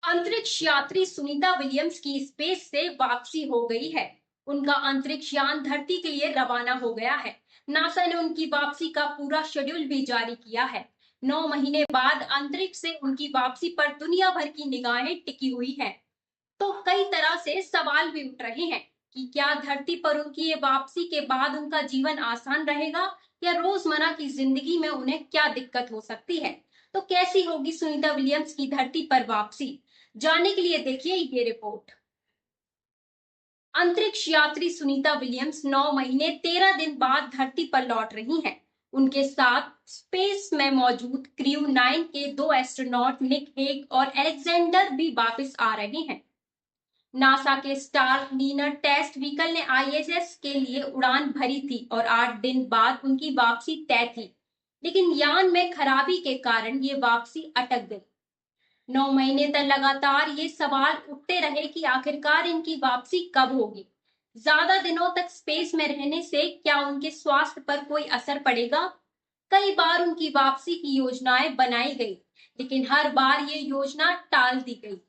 अंतरिक्ष यात्री सुनीता विलियम्स की स्पेस से वापसी हो गई है। उनका अंतरिक्ष यान धरती के लिए रवाना हो गया है। नासा ने उनकी वापसी का पूरा शेड्यूल भी जारी किया है। 9 महीने बाद अंतरिक्ष से उनकी वापसी पर दुनिया भर की निगाहें टिकी हुई हैं। तो कई तरह से सवाल भी उठ रहे हैं कि क्या धरती पर उनकी ये वापसी के बाद उनका जीवन आसान रहेगा या रोजमर्रा की जिंदगी में उन्हें क्या दिक्कत हो सकती है। तो कैसी होगी सुनीता विलियम्स की धरती पर वापसी, जानने के लिए देखिए ये रिपोर्ट। अंतरिक्ष यात्री सुनीता विलियम्स 9 महीने 13 दिन बाद धरती पर लौट रही हैं। उनके साथ स्पेस में मौजूद क्रू 9 के 2 एस्ट्रोनॉट निक हेग और अलेक्जेंडर भी वापस आ रहे हैं। नासा के स्टार लीनर टेस्ट व्हीकल ने आईएसएस के लिए उड़ान भरी थी और 8 दिन बाद उनकी वापसी तय थी, लेकिन यान में खराबी के कारण ये वापसी अटक गई। 9 महीने तक लगातार ये सवाल उठते रहे कि आखिरकार इनकी वापसी कब होगी। ज्यादा दिनों तक स्पेस में रहने से क्या उनके स्वास्थ्य पर कोई असर पड़ेगा। कई बार उनकी वापसी की योजनाएं बनाई गई, लेकिन हर बार ये योजना टाल दी गई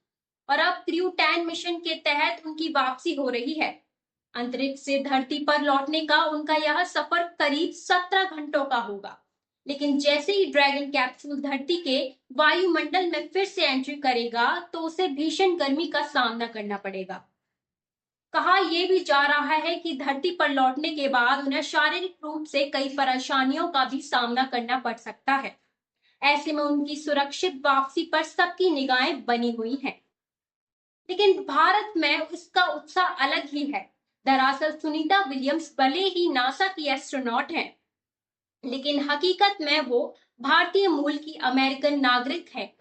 और अब क्रू 10 मिशन के तहत उनकी वापसी हो रही है। अंतरिक्ष से धरती पर लौटने का उनका यह सफर करीब 17 घंटों का होगा, लेकिन जैसे ही ड्रैगन कैप्सूल धरती के वायुमंडल में फिर से एंट्री करेगा तो उसे भीषण गर्मी का सामना करना पड़ेगा। कहा यह भी जा रहा है कि धरती पर लौटने के बाद उन्हें शारीरिक रूप से कई परेशानियों का भी सामना करना पड़ सकता है। ऐसे में उनकी सुरक्षित वापसी पर सबकी निगाहें बनी हुई हैं। लेकिन भारत में उसका उत्साह अलग ही है। दरअसल सुनीता विलियम्स भले ही नासा की एस्ट्रोनॉट हैं, लेकिन हकीकत में वो भारतीय मूल की अमेरिकन नागरिक है।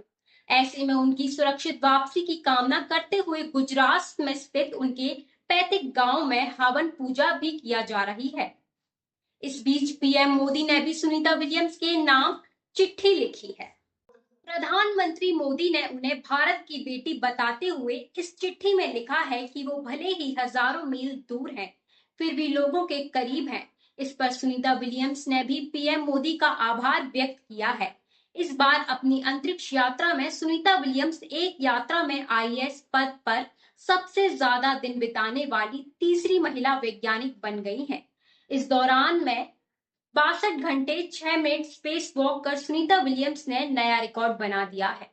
ऐसे में उनकी सुरक्षित वापसी की कामना करते हुए गुजरात में स्थित उनके पैतृक गांव में हवन पूजा भी किया जा रही है। इस बीच पीएम मोदी ने भी सुनीता विलियम्स के नाम चिट्ठी लिखी है। प्रधानमंत्री मोदी ने उन्हें भारत की बेटी बताते हुए इस चिट्ठी में लिखा है कि वो भले ही हजारों मील दूर हैं, फिर भी लोगों के करीब हैं। इस पर सुनीता विलियम्स ने भी पीएम मोदी का आभार व्यक्त किया है। इस बार अपनी अंतरिक्ष यात्रा में सुनीता विलियम्स एक यात्रा में आईएएस पद पर सबसे ज्यादा दिन बिताने वाली तीसरी महिला वैज्ञानिक बन गई हैं। इस दौरान में 62 घंटे 6 मिनट स्पेस वॉक कर सुनीता विलियम्स ने नया रिकॉर्ड बना दिया है।